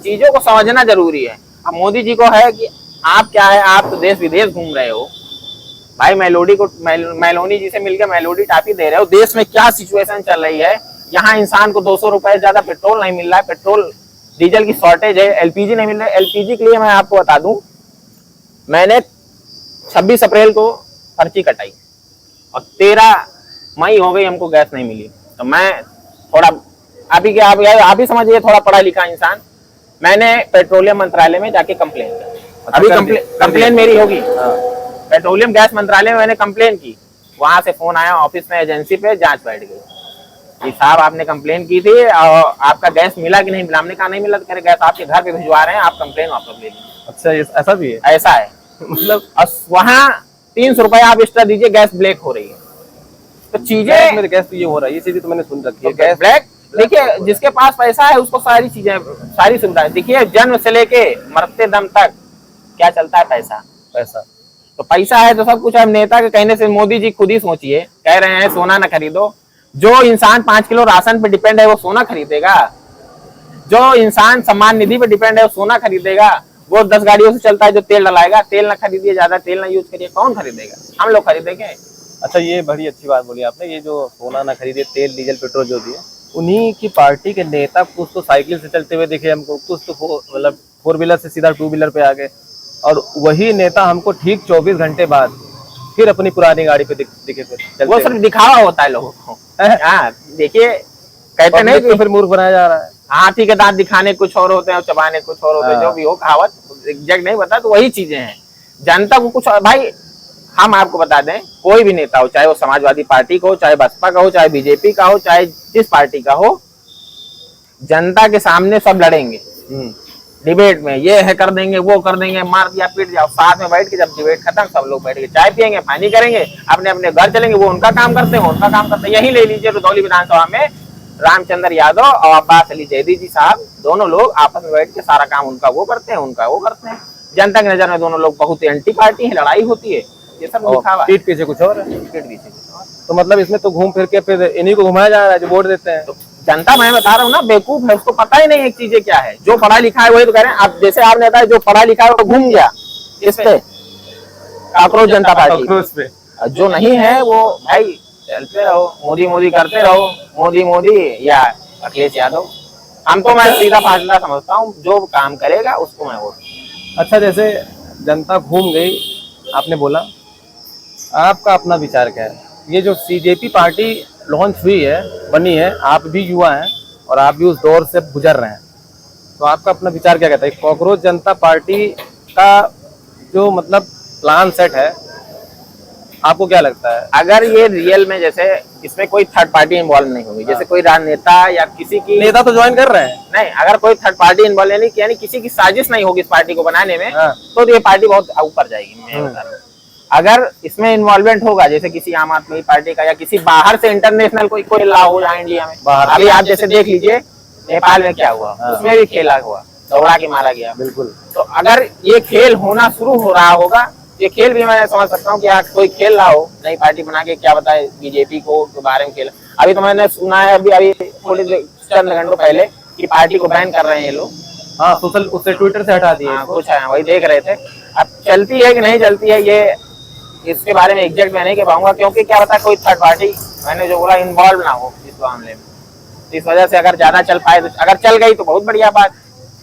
चीजों को समझना जरूरी है। अब मोदी जी को है कि आप क्या है, आप तो देश विदेश घूम रहे हो भाई, मेलोनी जी से मिलकर मेलोडी टापी दे रहे हो। देश में क्या सिचुएशन चल रही है, यहाँ इंसान को 200 रुपए ज्यादा पेट्रोल नहीं मिल रहा है, पेट्रोल डीजल की शॉर्टेज है, एलपीजी नहीं मिल रहा है। एलपीजी के लिए मैं आपको बता दूं, मैंने 26 अप्रैल को पर्ची कटाई और 13 मई हो गई हमको गैस नहीं मिली। तो मैं थोड़ा आप ही समझिए, थोड़ा पढ़ा लिखा इंसान, मैंने पेट्रोलियम मंत्रालय में जाके कंप्लेन की। अभी कंप्लेन मेरी होगी, पेट्रोलियम गैस मंत्रालय में मैंने कंप्लेन की। वहां से फोन आया ऑफिस में, एजेंसी पे जांच बैठ गई कि साहब आपने कंप्लेन की थी और आपका गैस मिला कि नहीं मिला। हमने कहा नहीं मिला, तो कह रहे गैस आपके घर पे भिजवा रहे हैं, आप कंप्लेन वापस ले लीजिए। अच्छा, ऐसा भी है? ऐसा है मतलब वहाँ 300 रुपए आप एक्स्ट्रा दीजिए, गैस ब्लैक हो रही है। तो चीजें मेरे गैस तो ये हो रहा है, ये चीजें तो मैंने सुन रखी है। गैस ब्लैक, देखिए जिसके पास पैसा है उसको सारी चीजें, सारी सुविधाएं, देखिए जन्म से लेके मरते दम तक क्या चलता है, पैसा। तो पैसा है तो सब कुछ है। नेता के कहने से, मोदी जी खुद ही सोचिए, कह रहे हैं सोना ना खरीदो। जो इंसान 5 किलो राशन पे डिपेंड है वो सोना खरीदेगा? जो इंसान सम्मान निधि पे डिपेंड है वो सोना खरीदेगा? वो 10 गाड़ियों से चलता है जो तेल डलाएगा? तेल ना खरीदिए, ज्यादा तेल ना यूज करिए, कौन खरीदेगा? हम लोग खरीदेंगे। अच्छा, ये बड़ी अच्छी बात बोली आपने। ये जो सोना ना खरीदे, तेल डीजल पेट्रोल जो दिए, उन्हीं की पार्टी के नेता कुछ तो साइकिल से चलते हुए दिखे हमको, कुछ तो मतलब 4 व्हीलर से सीधा 2 व्हीलर पे आ गए, और वही नेता हमको ठीक 24 घंटे बाद फिर अपनी पुरानी गाड़ी पे दिखे थे। वो सिर्फ दिखावा होता है लोगों को। हाँ देखिए, कहते नहीं तो फिर मूर्ख बनाया जा रहा है। हाथी के दांत दिखाने कुछ और होते हैं और चबाने कुछ और होते हैं। जो भी हो, कहावत एग्जैक्ट नहीं बता, तो वही चीजें हैं। जनता को कुछ भाई, हम आपको बता दें, कोई भी नेता हो, चाहे वो समाजवादी पार्टी का हो, चाहे बसपा का हो, चाहे बीजेपी का हो, चाहे जिस पार्टी का हो, जनता के सामने सब लड़ेंगे डिबेट में। ये है कर देंगे, वो कर देंगे, मार दिया पीट जाओ, साथ में बैठ के जब डिबेट खत्म सब लोग बैठ के चाय पियेंगे, पानी करेंगे, अपने अपने घर चलेंगे। वो उनका काम करते हैं, उनका काम करते हैं। यही ले लीजिए रुधौली विधानसभा में रामचंद्र यादव और अब्बास अली जैदी जी साहब, दोनों लोग आपस में बैठ के सारा काम उनका वो करते हैं, उनका वो करते हैं। जनता की नजर में दोनों लोग बहुत एंटी पार्टी है, लड़ाई होती है, ये सब दिखावा। पीठ पीछे कुछ और है, पीठ पीछे कुछ और। तो मतलब इसमें तो घूम फिर के फिर इन्हीं को घुमाया जा रहा है जो वोट देते हैं। तो जनता, मैं बता रहा हूँ ना, बेवकूफ है, उसको पता ही नहीं है चीजें क्या है। जो पढ़ा लिखा है वही तो कह रहे हैं। अब जैसे आपने बताया, जो पढ़ा लिखा है वो घूम गया इस पे, काकरोच जनता पार्टी। जो नहीं है वो भाई चलते रहो, मोदी मोदी करते रहो, मोदी मोदी या अखिलेश यादव। हमको, मैं सीधा फासला समझता हूँ, जो काम करेगा उसको मैं वोट। अच्छा, जैसे जनता घूम गई, आपने बोला, आपका अपना विचार क्या है? ये जो सीजेपी पार्टी लॉन्च हुई है, बनी है, आप भी युवा हैं और आप भी उस दौर से गुजर रहे हैं, तो आपका अपना विचार क्या कहता है? काकरोच जनता पार्टी का जो मतलब प्लान सेट है, आपको क्या लगता है? अगर ये रियल में, जैसे इसमें कोई थर्ड पार्टी इन्वॉल्व नहीं होगी, जैसे कोई राजनेता या किसी की, नेता तो ज्वाइन कर रहे हैं नहीं, अगर कोई थर्ड पार्टी इन्वॉल्व यानी किसी की साजिश नहीं होगी इस पार्टी को बनाने में, तो ये पार्टी बहुत ऊपर जाएगी। मैं बता रहा हूँ, अगर इसमें इन्वॉल्वमेंट होगा, जैसे किसी आम आदमी पार्टी का या किसी बाहर से इंटरनेशनल कोई ला हो या इंडिया में, अभी आप जैसे देख लीजिए नेपाल में क्या हुआ, उसमें भी खेला हुआ, दौड़ा के मारा गया। बिल्कुल। तो अगर ये खेल होना शुरू हो रहा होगा, ये खेल भी मैं समझ सकता हूँ कि यार कोई खेल रहा हो, नई पार्टी बना के, क्या बताए बीजेपी को के बारे में खेल। अभी तो मैंने सुना है अभी थोड़ी चंद घंटों पहले कि पार्टी को बैन कर रहे हैं ये लोग। हाँ, सोशल उससे ट्विटर से हटा दिए। कुछ है, वही देख रहे थे। अब चलती है कि नहीं चलती है, ये इसके बारे में एग्जैक्ट मैं नहीं कह पाऊंगा, क्योंकि क्या पता कोई थर्ड पार्टी, मैंने जो बोला, इन्वॉल्व ना हो इस मामले में। इस वजह से अगर ज्यादा चल पाए, तो अगर चल गई तो बहुत बढ़िया बात।